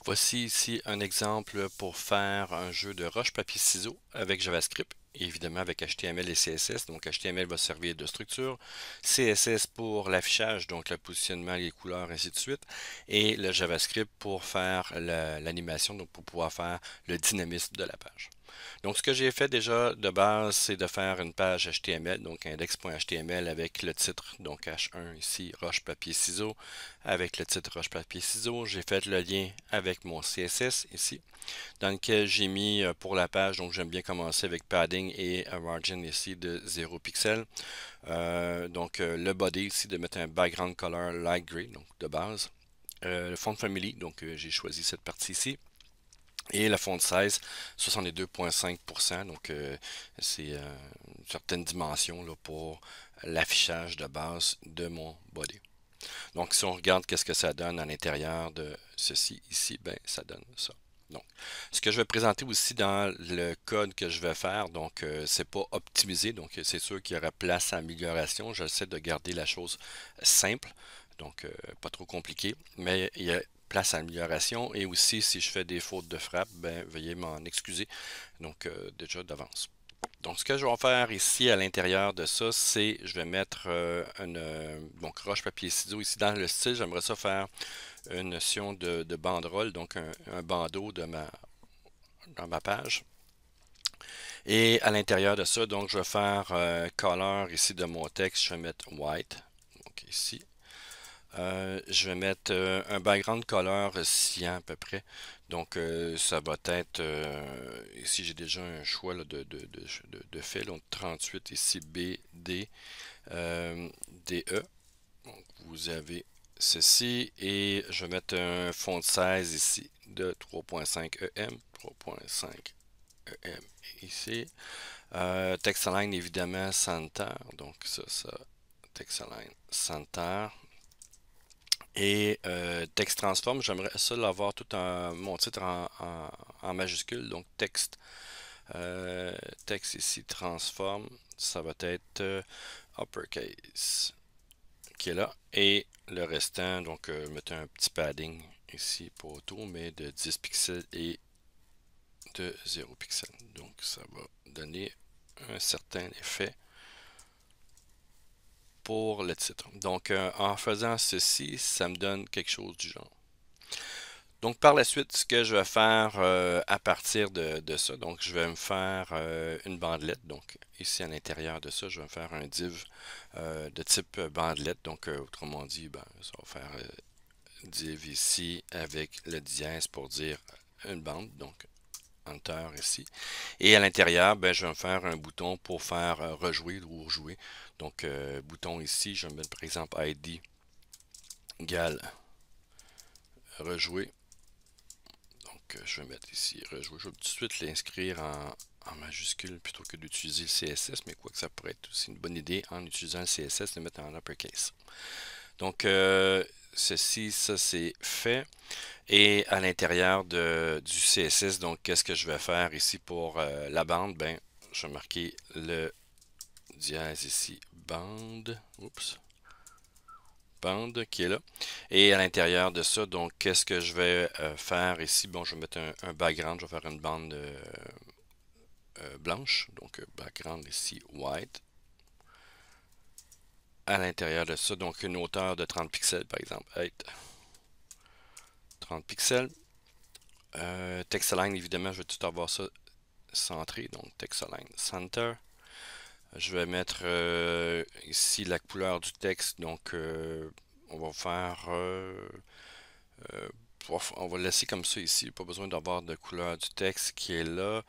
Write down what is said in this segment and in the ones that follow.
Voici ici un exemple pour faire un jeu de roche-papier-ciseaux avec JavaScript, et évidemment avec HTML et CSS. Donc HTML va servir de structure, CSS pour l'affichage, donc le positionnement, les couleurs, ainsi de suite, et le JavaScript pour faire l'animation, donc pour pouvoir faire le dynamisme de la page. Donc, ce que j'ai fait déjà de base, c'est de faire une page HTML, donc index.html avec le titre, donc H1 ici, roche, papier, ciseaux, avec le titre roche, papier, ciseaux. J'ai fait le lien avec mon CSS ici, dans lequel j'ai mis pour la page, donc j'aime bien commencer avec padding et un margin ici de 0 pixels. Le body ici, de mettre un background color light gray, donc de base. Le font family, donc j'ai choisi cette partie ici. Et la font size, 62,5%, donc c'est une certaine dimension là, pour l'affichage de base de mon body. Donc si on regarde qu'est-ce que ça donne à l'intérieur de ceci ici, ben ça donne ça. Donc, ce que je vais présenter aussi dans le code que je vais faire, donc c'est pas optimisé, donc c'est sûr qu'il y aura place à amélioration. J'essaie de garder la chose simple, donc pas trop compliqué, mais il y a place à amélioration. Et aussi, si je fais des fautes de frappe, ben veuillez m'en excuser, donc déjà d'avance. Donc, ce que je vais faire ici à l'intérieur de ça, c'est je vais mettre donc roche, papier, ciseaux. Ici, dans le style, j'aimerais ça faire une notion de banderole, donc un bandeau dans ma page. Et à l'intérieur de ça, donc je vais faire color ici de mon texte, je vais mettre white. Donc ici. Je vais mettre un background color cyan à peu près. Donc ça va être, ici j'ai déjà un choix là, de fait, donc 38 ici B, D, DE. Donc vous avez ceci et je vais mettre un font size ici de 3.5 EM, 3.5 EM ici. Text align évidemment center, donc ça, text align center. Et texte transform, j'aimerais ça l'avoir tout mon titre en majuscule, donc texte, texte ici transform, ça va être uppercase qui est là, et le restant, donc mettez un petit padding ici pour autour, mais de 10 pixels et de 0 pixels. Donc ça va donner un certain effet pour le titre. Donc en faisant ceci, ça me donne quelque chose du genre. Donc par la suite, ce que je vais faire à partir de ça, donc je vais me faire une bandelette. Donc ici à l'intérieur de ça, je vais me faire un div de type bandelette. Donc autrement dit, ben, ça va faire div ici avec le dièse pour dire une bande. Donc enter ici. Et à l'intérieur, ben, je vais me faire un bouton pour faire rejouer ou rejouer. Donc bouton ici, je vais mettre par exemple ID égale rejouer. Donc, je vais mettre ici rejouer. Je vais tout de suite l'inscrire en majuscule plutôt que d'utiliser le CSS, mais quoi que ça pourrait être aussi une bonne idée en utilisant le CSS de mettre en uppercase. Donc, ceci, ça c'est fait. Et à l'intérieur du CSS, donc qu'est-ce que je vais faire ici pour la bande? Ben, je vais marquer le dièse ici, bande. Oups. Bande qui est là. Et à l'intérieur de ça, donc qu'est-ce que je vais faire ici? Bon, je vais mettre un background, je vais faire une bande blanche, donc background ici white. À l'intérieur de ça, donc une hauteur de 30 pixels par exemple. 30 pixels. Text align, évidemment, je vais tout avoir ça centré, donc text align center. Je vais mettre ici la couleur du texte, donc on va faire on va le laisser comme ça ici, pas besoin d'avoir de couleur du texte qui est là.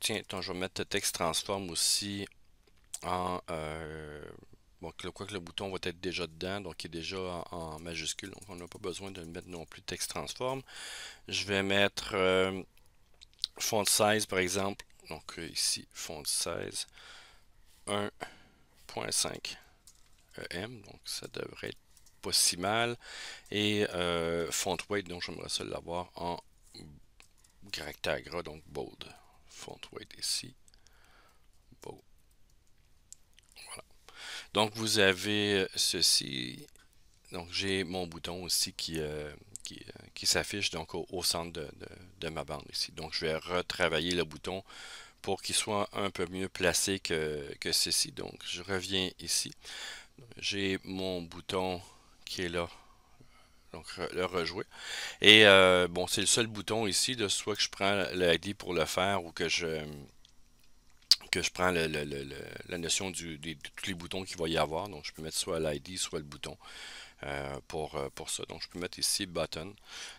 Tiens, attends, je vais mettre le texte transform aussi en bon, quoi que le bouton va être déjà dedans, donc il est déjà en majuscule, donc on n'a pas besoin de le mettre non plus texte transform. Je vais mettre font size par exemple, donc ici font size 1.5 EM, donc ça devrait être pas si mal. Et font weight, donc j'aimerais ça l'avoir en caractère gras, donc bold. Font weight ici. Bold. Voilà. Donc vous avez ceci. Donc j'ai mon bouton aussi qui qui s'affiche donc au centre de ma bande ici. Donc je vais retravailler le bouton pour qu'il soit un peu mieux placé que ceci. Donc je reviens ici. J'ai mon bouton qui est là. Donc le rejouer. Et bon, c'est le seul bouton ici, de soit que je prends le ID pour le faire ou que je prends la notion de tous les boutons qu'il va y avoir. Donc je peux mettre soit l'ID, soit le bouton pour ça. Donc je peux mettre ici button.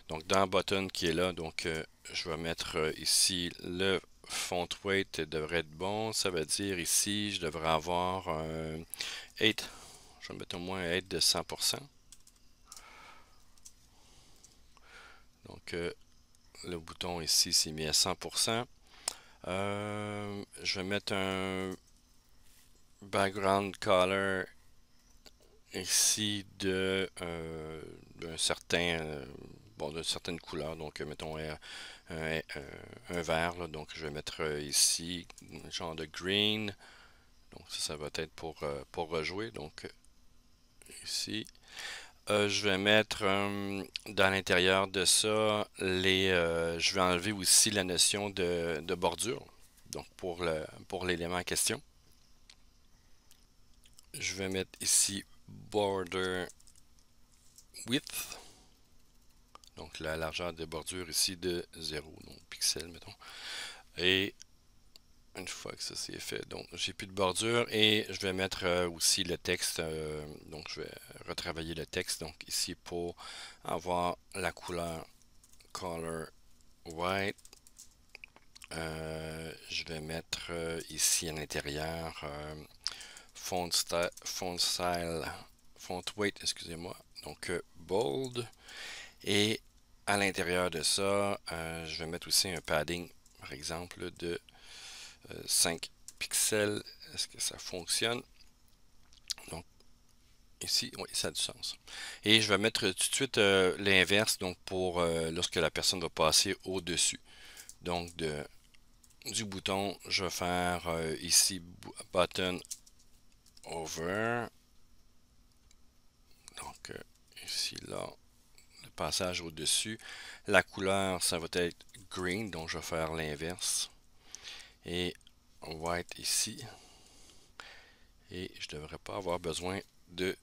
Donc dans button qui est là, donc je vais mettre ici le font weight devrait être bon. Ça veut dire ici, je devrais avoir un 8. Je vais mettre au moins un 8 de 100%. Donc le bouton ici s'est mis à 100%. Je vais mettre un background color ici d'un certain bon, d'une certaine couleur. Donc mettons un vert là. Donc je vais mettre ici un genre de green. Donc ça va être pour rejouer. Donc ici je vais mettre dans l'intérieur de ça je vais enlever aussi la notion de bordure. Donc pour l'élément en question. Je vais mettre ici border width. Donc la largeur de bordure ici de 0, donc pixels mettons. Et une fois que ça c'est fait, donc j'ai plus de bordure et je vais mettre aussi le texte. Donc je vais retravailler le texte. Donc ici pour avoir la couleur color white. Je vais mettre ici à l'intérieur font weight, excusez-moi, donc bold. Et à l'intérieur de ça, je vais mettre aussi un padding, par exemple, de 5 pixels. Est-ce que ça fonctionne? Donc ici, oui, ça a du sens. Et je vais mettre tout de suite l'inverse, donc pour lorsque la personne va passer au-dessus. Donc du bouton, je vais faire ici button over. Donc ici, là, le passage au-dessus. La couleur, ça va être green, donc je vais faire l'inverse. Et white ici. Et je ne devrais pas avoir besoin de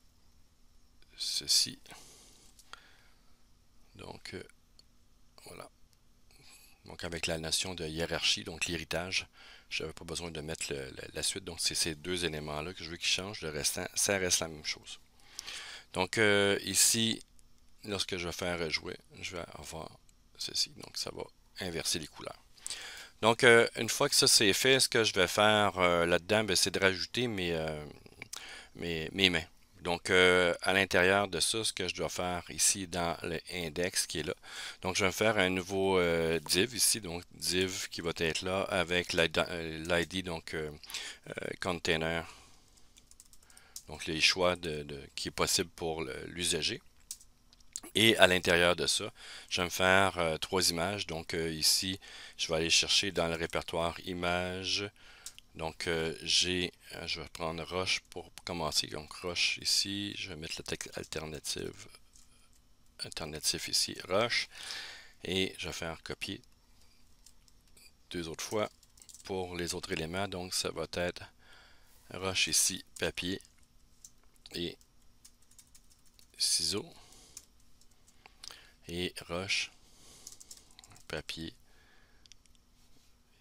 ceci. Donc voilà. Donc avec la notion de hiérarchie, donc l'héritage, je n'avais pas besoin de mettre la suite. Donc c'est ces deux éléments-là que je veux qu'ils changent. Le restant, ça reste la même chose. Donc ici, lorsque je vais faire rejouer, je vais avoir ceci. Donc ça va inverser les couleurs. Donc une fois que ça c'est fait, ce que je vais faire là-dedans, c'est de rajouter mes mains. Donc à l'intérieur de ça, ce que je dois faire ici dans l'index qui est là. Donc je vais faire un nouveau div ici, donc div qui va être là avec l'ID, donc container. Donc les choix qui est possible pour l'usager. Et à l'intérieur de ça, je vais me faire trois images. Donc ici, je vais aller chercher dans le répertoire images. Donc je vais prendre Roche pour commencer. Donc Roche ici, je vais mettre le texte alternatif ici, Roche. Et je vais faire copier deux autres fois pour les autres éléments. Donc ça va être Roche ici, papier et ciseaux. Et Roche, papier,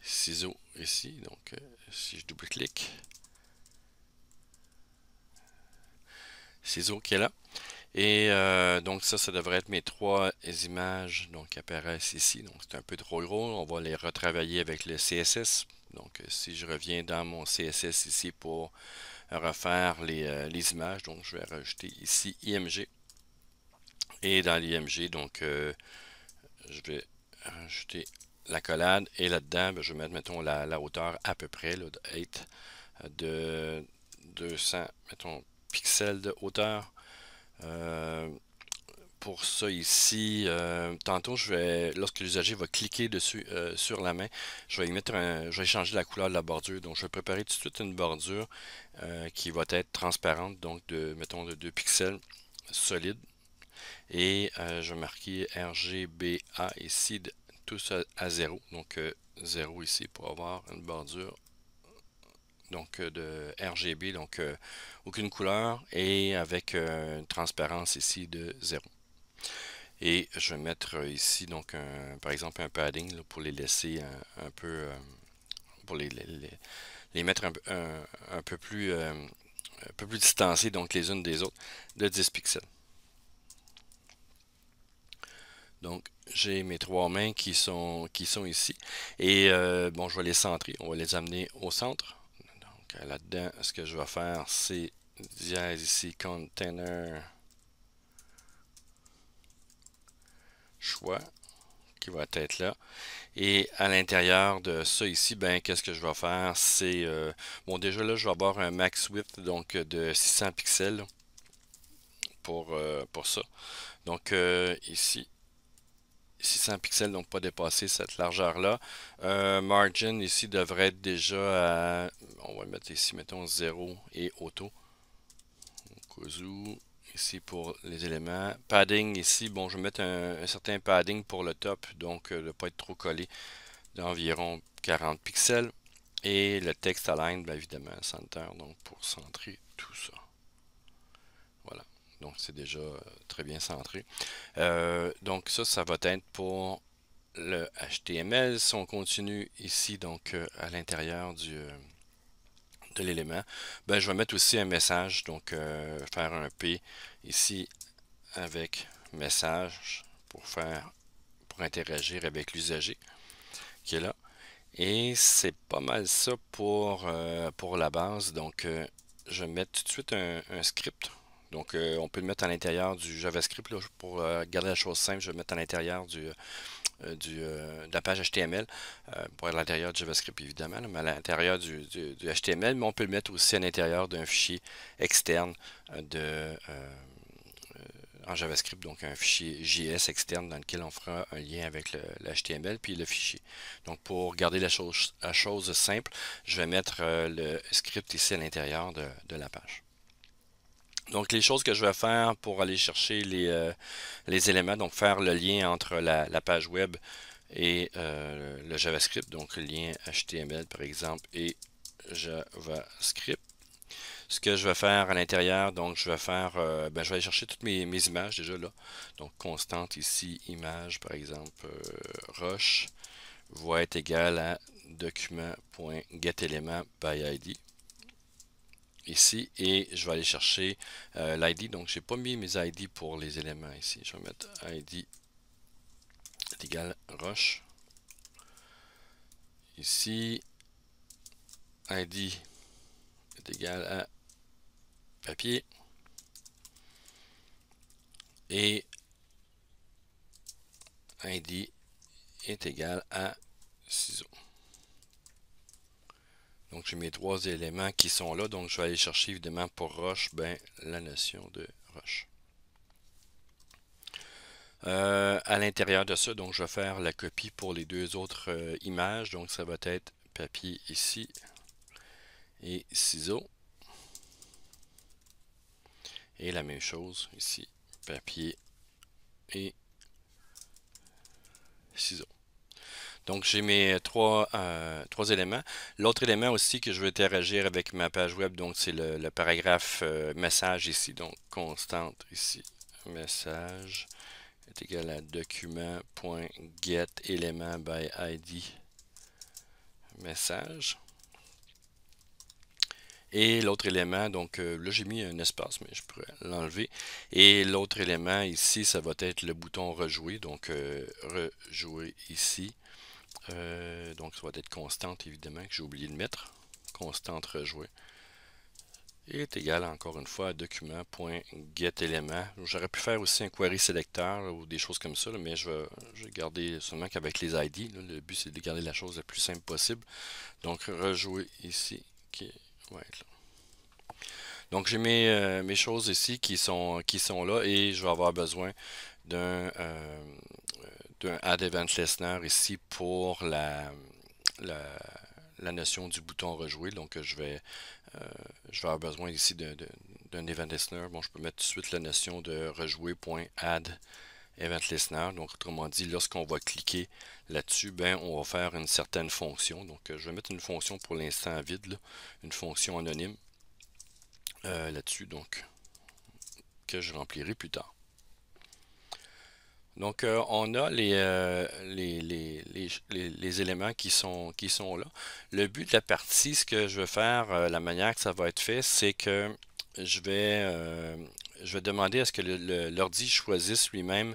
ciseaux ici. Donc si je double-clique, ciseaux qui est là. Et donc ça devrait être mes trois images donc, qui apparaissent ici. Donc c'est un peu trop gros. On va les retravailler avec le CSS. Donc si je reviens dans mon CSS ici pour refaire les images, donc je vais rajouter ici IMG. Et dans l'IMG, donc je vais rajouter l'accolade. Et là-dedans, je vais mettre, mettons, la hauteur à peu près là, de 200, mettons, pixels de hauteur. Pour ça ici, tantôt lorsque l'usager va cliquer dessus sur la main, je vais changer la couleur de la bordure. Donc je vais préparer tout de suite une bordure qui va être transparente, donc mettons de 2 pixels solide. et je vais marquer RGBA ici, tout ça à 0, donc 0 ici pour avoir une bordure donc de RGB, donc aucune couleur et avec une transparence ici de 0. Et je vais mettre ici donc par exemple un padding là, pour les laisser un peu pour les mettre un peu plus distancés donc les unes des autres de 10 pixels. Donc j'ai mes trois mains qui sont ici et bon, je vais les centrer, on va les amener au centre. Donc là-dedans, ce que je vais faire, c'est dièse ici container choix qui va être là. Et à l'intérieur de ça ici, ben qu'est-ce que je vais faire? C'est bon, déjà là, je vais avoir un max width donc de 600 pixels pour ça. Donc ici 600 pixels, donc pas dépasser cette largeur-là. Margin ici devrait être déjà à, on va le mettre ici, mettons 0 et auto. Kozu, ici pour les éléments. Padding ici, bon, je vais mettre un certain padding pour le top, donc de ne pas être trop collé, d'environ 40 pixels. Et le text align, bien évidemment, center, donc pour centrer tout ça. Voilà, donc c'est déjà très bien centré. Donc ça va être pour le HTML. Si on continue ici, donc à l'intérieur de l'élément, ben, je vais mettre aussi un message, donc faire un P ici avec message pour interagir avec l'usager qui est là. Et c'est pas mal ça pour la base. Donc je vais mettre tout de suite un script. Donc on peut le mettre à l'intérieur du JavaScript là, pour garder la chose simple. Je vais le mettre à l'intérieur de la page HTML, pour à l'intérieur du JavaScript évidemment, là, mais à l'intérieur du HTML, mais on peut le mettre aussi à l'intérieur d'un fichier externe en JavaScript, donc un fichier JS externe dans lequel on fera un lien avec le HTML puis le fichier. Donc pour garder la chose simple, je vais mettre le script ici à l'intérieur de la page. Donc les choses que je vais faire pour aller chercher les éléments, donc faire le lien entre la page web et le JavaScript, donc le lien HTML par exemple et JavaScript. Ce que je vais faire à l'intérieur, donc je vais faire, ben, je vais aller chercher toutes mes images déjà là. Donc constante ici, image par exemple, Roche va être égal à document.getElement by ID ici et je vais aller chercher l'ID. Donc j'ai pas mis mes ID pour les éléments ici. Je vais mettre ID est égal Roche ici, ID est égal à papier et ID est égal à ciseaux. Donc j'ai mes trois éléments qui sont là, donc je vais aller chercher évidemment pour Roche, ben, la notion de Roche. À l'intérieur de ça, donc je vais faire la copie pour les deux autres images, donc ça va être papier ici et ciseaux. Et la même chose ici, papier et ciseaux. Donc j'ai mes trois éléments. L'autre élément aussi que je veux interagir avec ma page web, donc c'est le paragraphe message ici, donc constante ici, message est égal à document.getElement by ID message. Et l'autre élément, donc là j'ai mis un espace, mais je pourrais l'enlever. Et l'autre élément ici, ça va être le bouton rejouer, donc rejouer ici. Donc ça va être constante évidemment, que j'ai oublié de mettre. Constante rejouer. Et est égal encore une fois à document.getElement. J'aurais pu faire aussi un query sélecteur ou des choses comme ça, là, mais je vais garder seulement qu'avec les ID. Là, le but c'est de garder la chose la plus simple possible. Donc rejouer ici qui va être là. Donc j'ai mes choses ici qui sont là et je vais avoir besoin d'un Add Event Listener ici pour la notion du bouton rejouer. Donc je vais avoir besoin ici d'un d'un event listener. Bon, je peux mettre tout de suite la notion de rejouer.add event listener. Donc, autrement dit, lorsqu'on va cliquer là-dessus, ben, on va faire une certaine fonction. Donc, je vais mettre une fonction pour l'instant vide, là, une fonction anonyme là-dessus, donc, que je remplirai plus tard. Donc, on a les éléments qui sont là. Le but de la partie, ce que je vais faire, la manière que ça va être fait, c'est que je vais demander à ce que l'ordi choisisse lui-même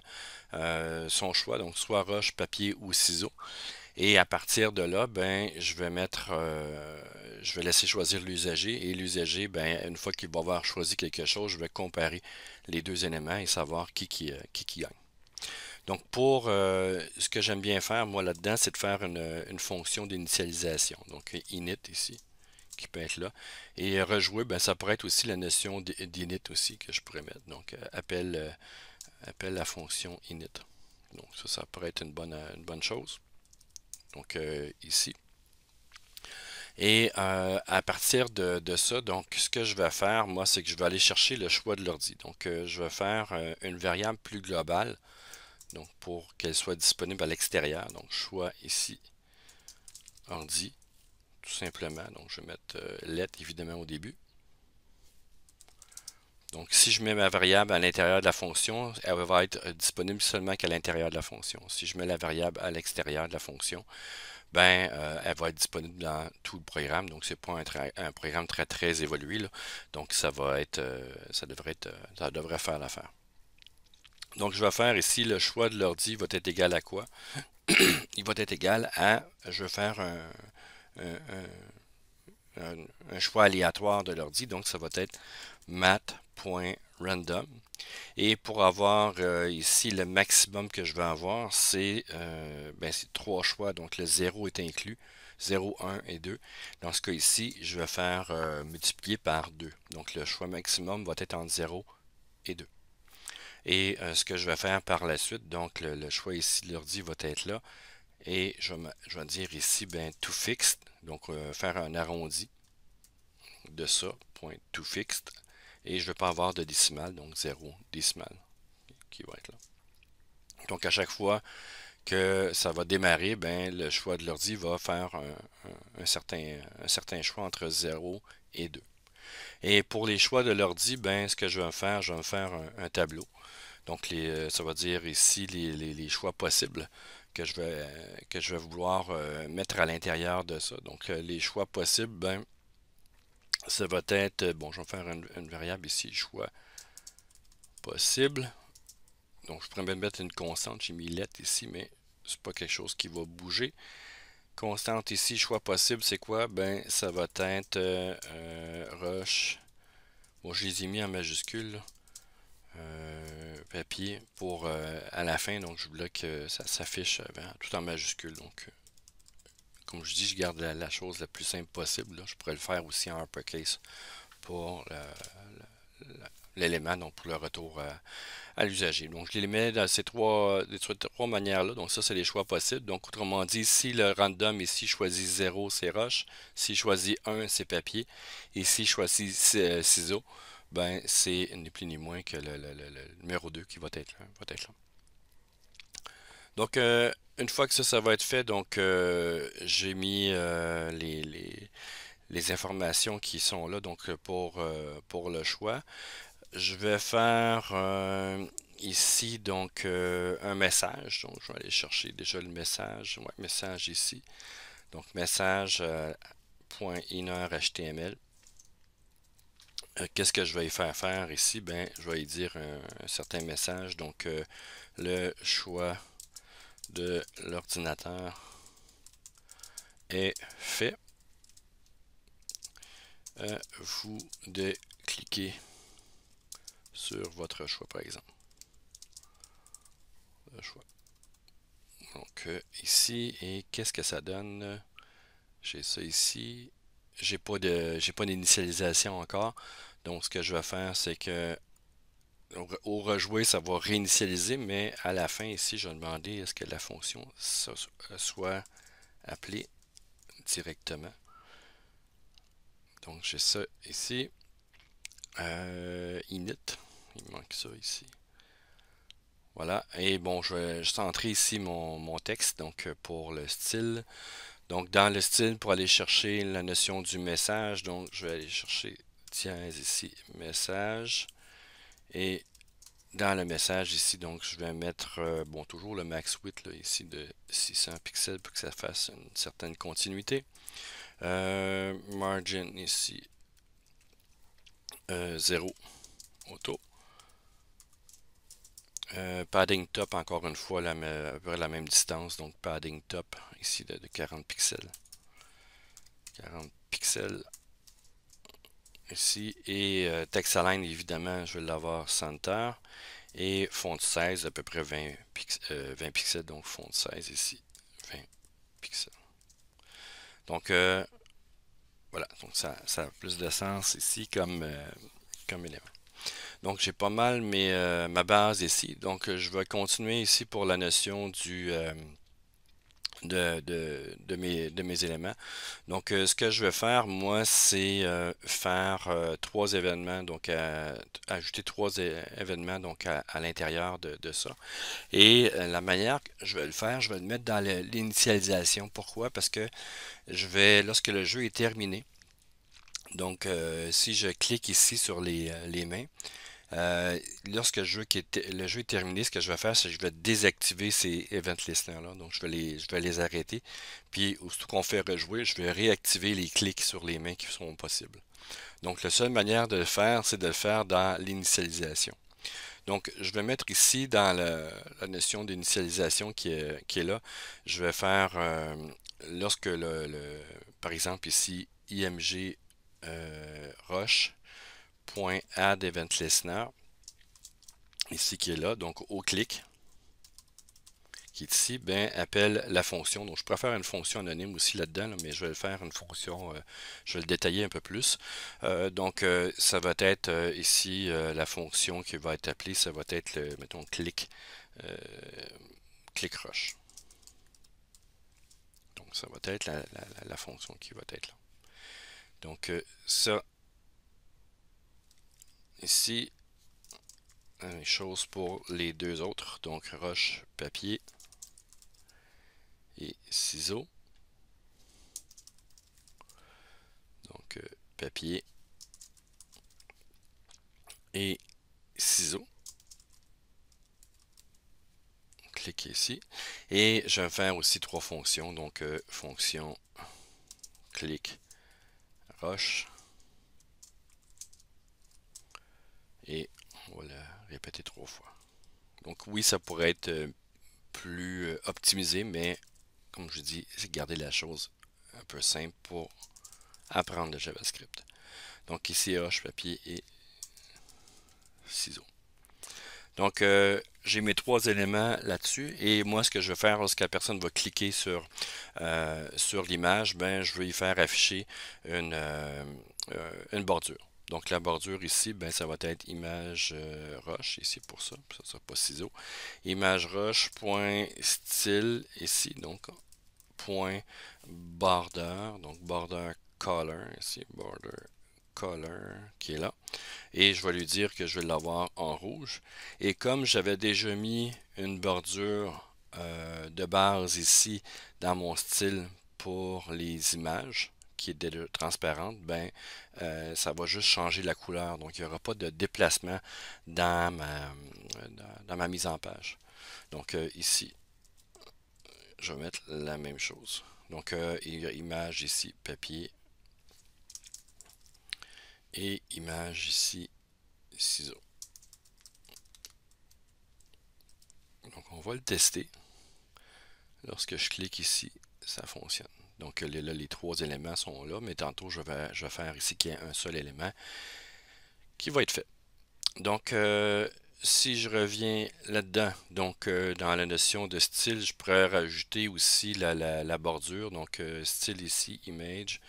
son choix, donc soit roche, papier ou ciseaux. Et à partir de là, ben, je vais laisser choisir l'usager. Et l'usager, ben, une fois qu'il va avoir choisi quelque chose, je vais comparer les deux éléments et savoir qui gagne. Donc, pour ce que j'aime bien faire, moi, là-dedans, c'est de faire une fonction d'initialisation. Donc, init ici, qui peut être là. Et rejouer, ben, ça pourrait être aussi la notion d'init aussi que je pourrais mettre. Donc, appelle la fonction init. Donc, ça pourrait être une bonne chose. Donc, ici. Et à partir de ça, donc, ce que je vais faire, moi, c'est que je vais aller chercher le choix de l'ordi. Donc, je vais faire une variable plus globale. Donc, pour qu'elle soit disponible à l'extérieur. Donc, choix ici, ordi, tout simplement. Donc, je vais mettre let évidemment au début. Donc, si je mets ma variable à l'intérieur de la fonction, elle va être disponible seulement qu'à l'intérieur de la fonction. Si je mets la variable à l'extérieur de la fonction, ben, elle va être disponible dans tout le programme. Donc, c'est pas un programme très évolué, là. Donc, ça devrait faire l'affaire. Donc, je vais faire ici le choix de l'ordi va être égal à quoi? Il va être égal à, je vais faire un choix aléatoire de l'ordi, donc ça va être math.random. Et pour avoir ici le maximum que je vais avoir, c'est 3 choix, donc le 0 est inclus, 0, 1 et 2. Dans ce cas ici, je vais faire multiplier par 2. Donc le choix maximum va être entre 0 et 2. Et ce que je vais faire par la suite, donc le choix ici de l'ordi va être là. Et je vais dire ici, ben, toFixed, donc faire un arrondi de ça, point toFixed. Et je ne vais pas avoir de décimale, donc 0 décimale qui va être là. Donc à chaque fois que ça va démarrer, ben, le choix de l'ordi va faire un certain choix entre 0 et 2. Et pour les choix de l'ordi, ben, ce que je vais me faire un tableau. Donc ça va dire ici les choix possibles que je vais vouloir mettre à l'intérieur de ça. Donc les choix possibles, ben, ça va être, bon, je vais faire une variable ici, choix possible. Donc je pourrais même mettre une constante, j'ai mis let ici, mais c'est pas quelque chose qui va bouger. Constante ici, choix possible, c'est quoi? Ben, ça va être rush. Bon, je les ai mis en majuscule. Papier pour à la fin, donc je voulais que ça s'affiche tout en majuscule. Donc, comme je dis, je garde la chose la plus simple possible. Là. Je pourrais le faire aussi en uppercase pour l'élément, donc pour le retour à l'usager. Donc, je les mets dans ces trois manières-là. Donc, ça, c'est les choix possibles. Donc, autrement dit, si le random ici choisit 0, c'est roche. S'il choisit 1, c'est papier. Et s'il choisit ciseaux, ben, c'est ni plus ni moins que le numéro 2 qui va être là. Donc, une fois que ça va être fait, donc j'ai mis les informations qui sont là donc pour le choix. Je vais faire ici donc un message. Donc, je vais aller chercher déjà le message. Ouais, message ici. Donc, message .inner HTML. Qu'est-ce que je vais y faire ici? Ben, je vais y dire un certain message. Donc, le choix de l'ordinateur est fait. Vous de cliquer sur votre choix, par exemple. Le choix. Donc, ici, et qu'est-ce que ça donne? J'ai ça ici. J'ai pas d'initialisation encore. Donc, ce que je vais faire, c'est que au rejouer, ça va réinitialiser, mais à la fin, ici, je vais demander est-ce que la fonction soit appelée directement. Donc, j'ai ça ici. init, il manque ça ici. Voilà, et bon, je vais centrer ici mon texte, donc pour le style. Donc dans le style, pour aller chercher la notion du message, donc je vais aller chercher dièse ici, message. Et dans le message ici, donc je vais mettre, bon, toujours le max width là, ici de 600 pixels pour que ça fasse une certaine continuité. Margin ici, 0, auto. Padding top, encore une fois, à peu près la même distance, donc padding top ici de 40 pixels. 40 pixels ici. Et text align, évidemment, je vais l'avoir center. Et font 16, à peu près 20 pixels, donc font 16 ici, 20 pixels. Donc voilà, donc ça a plus de sens ici comme élément. Donc j'ai pas mal ma base ici. Donc je vais continuer ici pour la notion de mes éléments. Donc ce que je vais faire, moi, c'est faire trois événements, donc ajouter trois événements donc à l'intérieur de ça. Et la manière que je vais le faire, je vais le mettre dans l'initialisation. Pourquoi? Parce que lorsque le jeu est terminé, donc si je clique ici sur les mains, lorsque le jeu est terminé, ce que je vais faire, c'est que je vais désactiver ces event listeners-là. Donc, je vais les arrêter. Puis, aussitôt qu'on fait rejouer, je vais réactiver les clics sur les mains qui seront possibles. Donc, la seule manière de le faire, c'est de le faire dans l'initialisation. Donc, je vais mettre ici dans la notion d'initialisation qui est là, je vais faire, lorsque par exemple ici, img rush.add event listener, ici qui est là, donc au clic, qui est ici, ben, appelle la fonction. Donc je préfère une fonction anonyme aussi là-dedans, là, mais je vais le faire une fonction, je vais le détailler un peu plus. Donc ça va être ici la fonction qui va être appelée, ça va être le, mettons, euh, click rush. Donc ça va être la fonction qui va être là. Donc ça, ici, une chose pour les deux autres, donc rush, papier et ciseaux. Donc papier et ciseaux. Cliquez ici. Et je vais faire aussi trois fonctions. Donc fonction click rush. Et on va le répéter trois fois. Donc oui, ça pourrait être plus optimisé, mais comme je dis, c'est garder la chose un peu simple pour apprendre le JavaScript. Donc ici, rush, papier et ciseaux. Donc, j'ai mes trois éléments là-dessus. Et moi, ce que je vais faire lorsque la personne va cliquer sur l'image, ben, je vais y faire afficher une bordure. Donc, la bordure ici, ben, ça va être image rush, ici pour ça. Ça ne sera pas ciseaux. Image rush, point style, ici, donc, point border, donc border color, ici, border color, qui est là. Et je vais lui dire que je vais l'avoir en rouge. Et comme j'avais déjà mis une bordure de base ici dans mon style pour les images, qui est déjà transparente, ben ça va juste changer la couleur. Donc il n'y aura pas de déplacement dans ma mise en page. Donc ici, je vais mettre la même chose. Donc il y a image ici, papier. Et image ici, ciseaux. Donc on va le tester. Lorsque je clique ici, ça fonctionne. Donc là, les trois éléments sont là, mais tantôt je vais faire ici qu'il y ait un seul élément qui va être fait. Donc si je reviens là-dedans, donc dans la notion de style, je pourrais rajouter aussi la bordure. Donc style ici, image,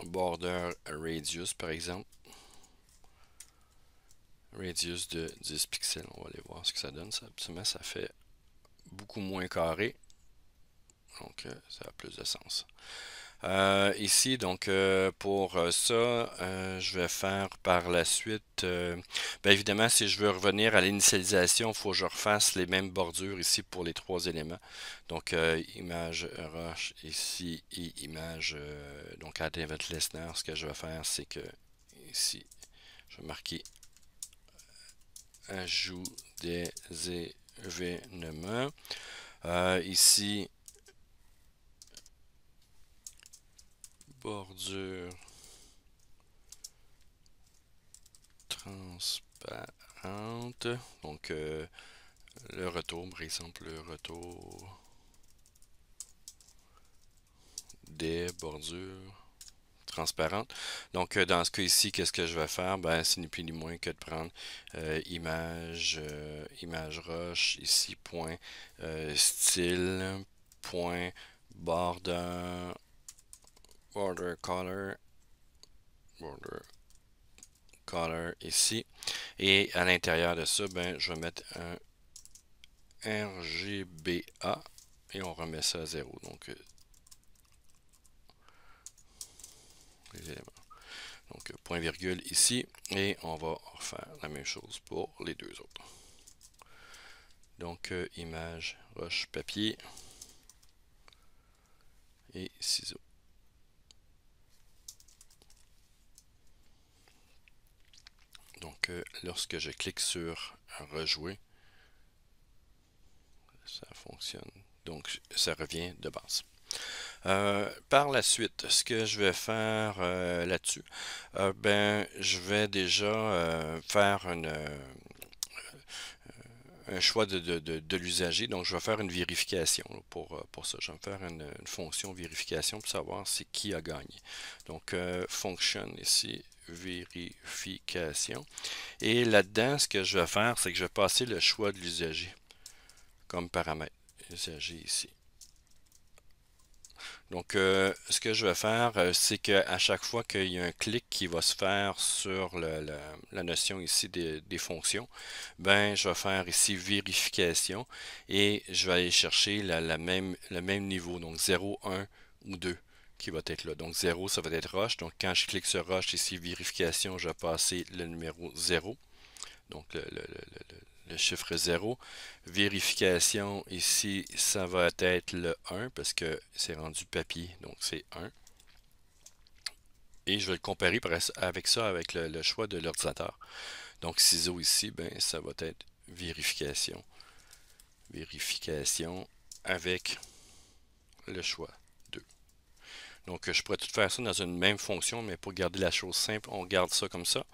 border radius par exemple. Radius de 10 pixels. On va aller voir ce que ça donne. Ça fait beaucoup moins carré. Donc, ça a plus de sens. Ici, donc pour ça, je vais faire par la suite, bien évidemment, si je veux revenir à l'initialisation, il faut que je refasse les mêmes bordures ici pour les trois éléments. Donc image rush ici et image, donc add event listener, ce que je vais faire, c'est que ici, je vais marquer ajout des événements. Ici, bordure transparente. Donc, le retour, par exemple, le retour des bordures transparentes. Donc, dans ce cas ici, qu'est-ce que je vais faire? Ben, c'est ni plus ni moins que de prendre image rush, ici, point, style, point, border, border color ici. Et à l'intérieur de ça, ben, je vais mettre un RGBA et on remet ça à 0. Donc, les éléments. Donc, point virgule ici et on va refaire la même chose pour les deux autres. Donc, image, roche, papier et ciseaux. Donc, lorsque je clique sur rejouer, ça fonctionne. Donc, ça revient de base. Par la suite, ce que je vais faire là-dessus, ben, je vais déjà faire un choix de l'usager. Donc, je vais faire une vérification pour ça. Je vais me faire une fonction vérification pour savoir c'est qui a gagné. Donc, function ici, vérification. Et là-dedans, ce que je vais faire, c'est que je vais passer le choix de l'usager comme paramètre. Usager ici. Donc, ce que je vais faire, c'est qu'à chaque fois qu'il y a un clic qui va se faire sur la notion ici des fonctions, ben, je vais faire ici vérification et je vais aller chercher le même niveau, donc 0, 1 ou 2 qui va être là. Donc 0, ça va être rush. Donc quand je clique sur rush ici, vérification, je vais passer le numéro 0. Donc le chiffre 0. Vérification, ici, ça va être le 1 parce que c'est rendu papier, donc c'est 1. Et je vais le comparer avec ça, avec le choix de l'ordinateur. Donc ciseaux ici, ben, ça va être vérification. Vérification avec le choix 2. Donc je pourrais tout faire ça dans une même fonction, mais pour garder la chose simple, on garde ça comme ça.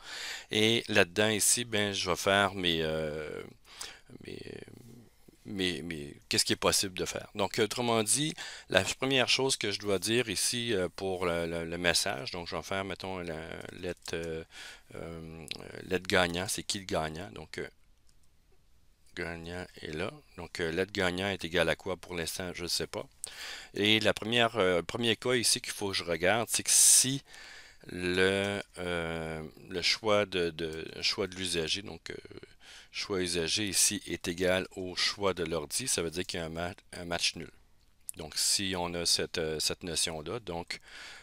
Et là-dedans ici, ben, je vais faire mes, qu'est-ce qui est possible de faire. Donc, autrement dit, la première chose que je dois dire ici pour le message, donc je vais faire, mettons, la lettre, lettre gagnant, c'est qui le gagnant? Donc, gagnant est là. Donc, lettre gagnant est égal à quoi pour l'instant? Je ne sais pas. Et le premier cas ici qu'il faut que je regarde, c'est que si le choix choix de l'usager, donc choix usager ici est égal au choix de l'ordi, ça veut dire qu'il y a un match nul. Donc si on a cette notion-là, donc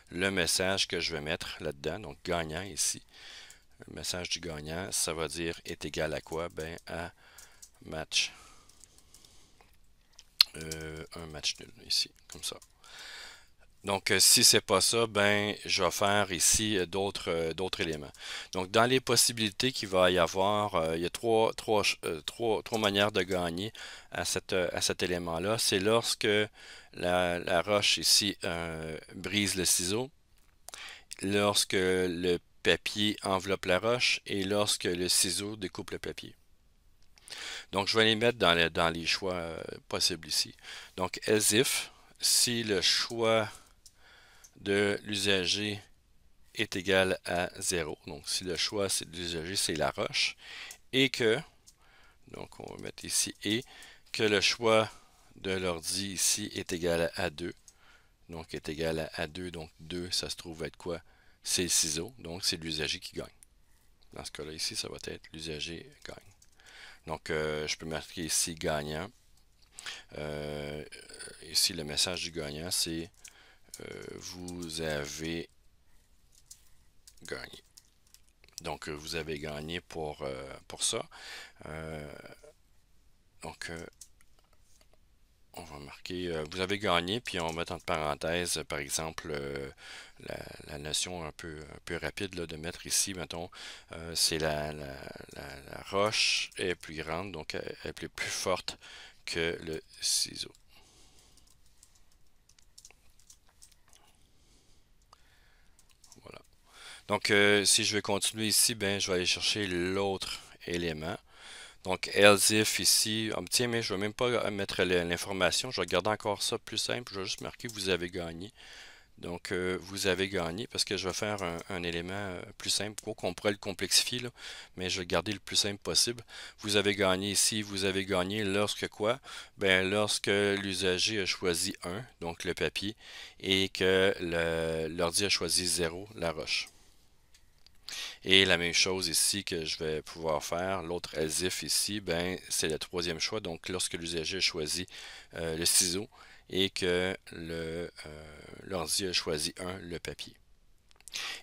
le message que je vais mettre là-dedans, donc gagnant ici, le message du gagnant, ça va dire est égal à quoi? Ben à match, un match nul ici, comme ça. Donc, si c'est pas ça, ben, je vais faire ici d'autres éléments. Donc, dans les possibilités qu'il va y avoir, il y a trois manières de gagner à cet élément-là. C'est lorsque la roche ici brise le ciseau, lorsque le papier enveloppe la roche et lorsque le ciseau découpe le papier. Donc, je vais les mettre dans les choix possibles ici. Donc, as if, si le choix de l'usager est égal à 0. Donc, si le choix de l'usager, c'est la roche, et que, donc on va mettre ici, et que le choix de l'ordi ici est égal à 2. Donc, est égal à 2. Donc, 2, ça se trouve être quoi? C'est le ciseau. Donc, c'est l'usager qui gagne. Dans ce cas-là, ici, ça va être l'usager gagne. Donc, je peux marquer ici gagnant. Ici, le message du gagnant, c'est vous avez gagné. Donc, vous avez gagné pour ça. Donc, on va marquer, vous avez gagné, puis on va mettre entre parenthèses, par exemple, la notion un peu rapide là, de mettre ici, mettons, c'est la roche est plus grande, donc elle est plus forte que le ciseau. Voilà. Donc, si je vais continuer ici, ben, je vais aller chercher l'autre élément. Donc, else if ici, tiens, mais je ne vais même pas mettre l'information, je vais garder encore ça plus simple, je vais juste marquer vous avez gagné. Donc, vous avez gagné parce que je vais faire un élément plus simple, quoi qu'on pourrait le complexifier, là, mais je vais garder le plus simple possible. Vous avez gagné ici, vous avez gagné lorsque quoi? Ben, lorsque l'usager a choisi 1, donc le papier, et que l'ordi a choisi 0, la roche. Et la même chose ici que je vais pouvoir faire, l'autre as if ici, ben, c'est le troisième choix. Donc, lorsque l'usager a choisi le ciseau et que l'ordi a choisi 1, le papier.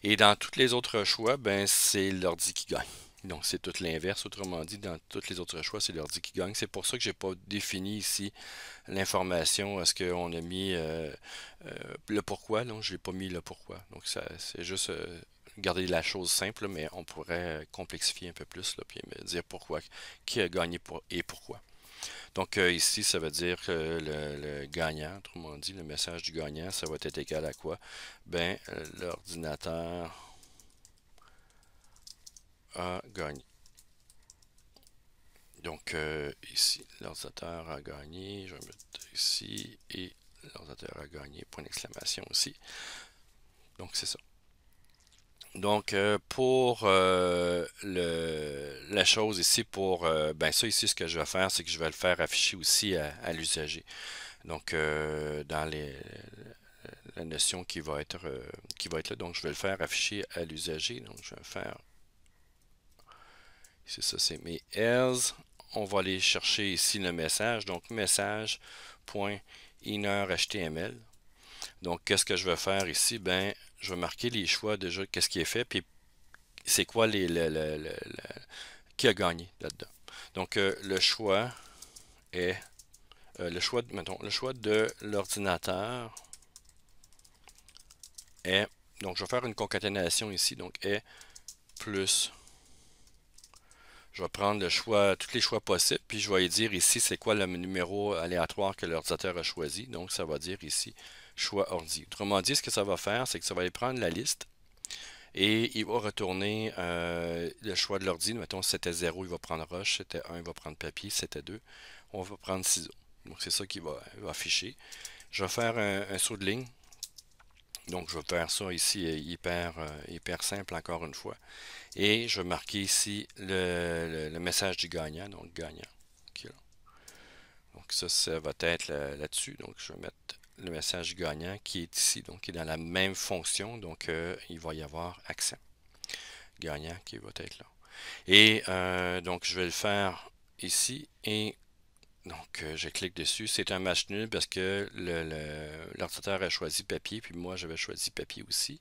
Et dans tous les autres choix, ben, c'est l'ordi qui gagne. Donc, c'est tout l'inverse. Autrement dit, dans tous les autres choix, c'est l'ordi qui gagne. C'est pour ça que j'ai pas défini ici l'information. Est-ce qu'on a mis le pourquoi? Non, je n'ai pas mis le pourquoi. Donc, ça, c'est juste garder la chose simple, mais on pourrait complexifier un peu plus, là, puis me dire pourquoi, qui a gagné et pourquoi. Donc ici, ça veut dire que le gagnant, autrement dit, le message du gagnant, ça va être égal à quoi? Ben, l'ordinateur a gagné. Donc ici, l'ordinateur a gagné. Je vais mettre ici et l'ordinateur a gagné, point d'exclamation aussi. Donc c'est ça. Donc pour la chose ici, pour ben ça ici, ce que je vais faire, c'est que je vais le faire afficher aussi à l'usager. Donc dans la notion qui va être là, donc je vais le faire afficher à l'usager. Donc je vais faire ici, ça c'est mes else. On va aller chercher ici le message, donc message.inner.html. Donc qu'est-ce que je vais faire ici? Ben je vais marquer les choix déjà, qu'est-ce qui est fait, puis c'est quoi qui a gagné là-dedans. Donc le choix est mettons, le choix de l'ordinateur est, donc je vais faire une concaténation ici, donc est plus, je vais prendre le choix, tous les choix possibles, puis je vais dire ici c'est quoi le numéro aléatoire que l'ordinateur a choisi, donc ça va dire ici choix ordi. Autrement dit, ce que ça va faire, c'est que ça va aller prendre la liste, et il va retourner le choix de l'ordi. Mettons, si c'était 0, il va prendre roche. Si c'était 1, il va prendre papier. Si c'était 2, on va prendre ciseaux. Donc, c'est ça qu'il va afficher. Je vais faire un saut de ligne. Donc, je vais faire ça ici hyper simple encore une fois. Et je vais marquer ici le message du gagnant. Donc, gagnant. Okay, donc, ça va être là-dessus. Donc, je vais mettre le message gagnant qui est ici. Donc, qui est dans la même fonction. Donc, il va y avoir accent. Gagnant qui va être là. Et donc, je vais le faire ici. Et donc, je clique dessus. C'est un match nul parce que l'ordinateur a choisi papier, puis moi, j'avais choisi papier aussi.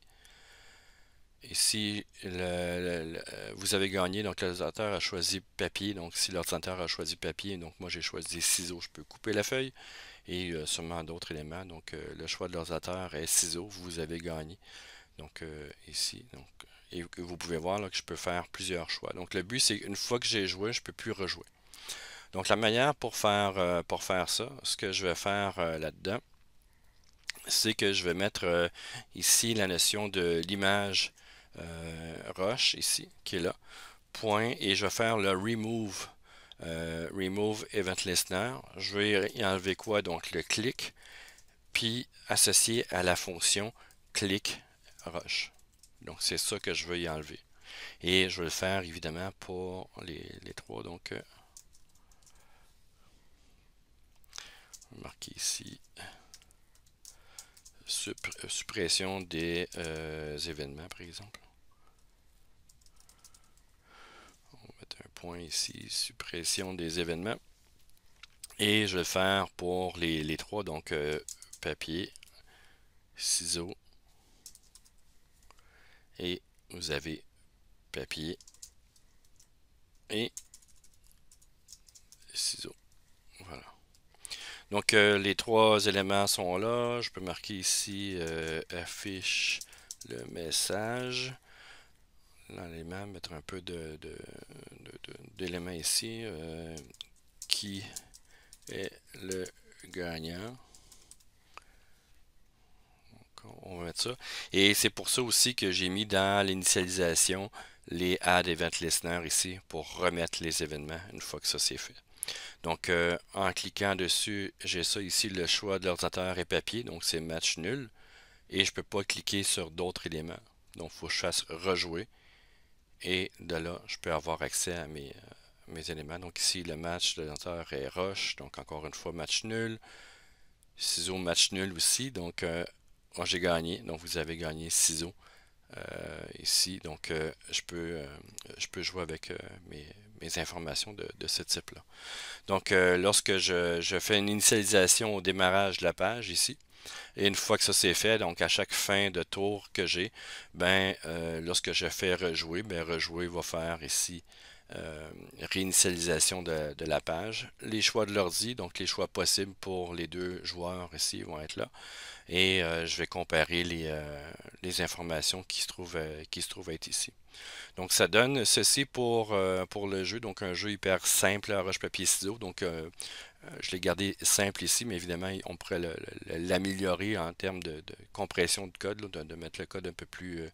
Ici, vous avez gagné, donc l'ordinateur a choisi papier. Donc, si l'ordinateur a choisi papier, donc moi, j'ai choisi ciseaux, je peux couper la feuille. Et sûrement d'autres éléments. Donc, le choix de l'ordinateur est ciseaux, vous avez gagné. Donc, ici, donc, et vous pouvez voir là, que je peux faire plusieurs choix. Donc le but, c'est une fois que j'ai joué, je ne peux plus rejouer. Donc la manière pour faire ça, ce que je vais faire là-dedans, c'est que je vais mettre ici la notion de l'image roche, ici, qui est là, point, et je vais faire le remove event listener. Je vais y enlever quoi? Donc le clic, puis associé à la fonction click roche. Donc c'est ça que je veux y enlever. Et je vais le faire évidemment pour les trois. Donc, marquer ici suppression des événements, par exemple. On va mettre un point ici, suppression des événements. Et je vais le faire pour les trois. Donc, papier, ciseaux, et vous avez papier et ciseaux. Voilà. Donc les trois éléments sont là. Je peux marquer ici affiche le message. L'élément, mettre un peu d'éléments ici. Qui est le gagnant? Donc, on va mettre ça. Et c'est pour ça aussi que j'ai mis dans l'initialisation les Add Event Listener ici pour remettre les événements une fois que ça c'est fait. Donc, en cliquant dessus, j'ai ça ici, le choix de l'ordinateur et papier, donc c'est match nul. Et je ne peux pas cliquer sur d'autres éléments. Donc, il faut que je fasse rejouer. Et de là, je peux avoir accès à mes éléments. Donc ici, le match de l'ordinateur est rush, donc encore une fois, match nul. Ciseaux, match nul aussi. Donc, moi j'ai gagné. Donc, vous avez gagné ciseaux ici. Donc, je peux jouer avec mes informations de ce type-là. Donc, lorsque je fais une initialisation au démarrage de la page ici, et une fois que ça c'est fait, donc à chaque fin de tour que j'ai, lorsque je fais rejouer, rejouer va faire ici réinitialisation de la page. Les choix de l'ordi, donc les choix possibles pour les deux joueurs ici vont être là. Et je vais comparer les informations qui se trouvent être ici. Donc, ça donne ceci pour le jeu. Donc, un jeu hyper simple à roche-papier-ciseaux. Donc, je l'ai gardé simple ici, mais évidemment, on pourrait l'améliorer en termes de compression de code, là, de mettre le code un peu plus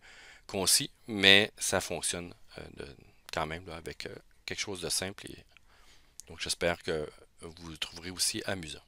concis. Mais ça fonctionne quand même là, avec quelque chose de simple. Donc, j'espère que vous le trouverez aussi amusant.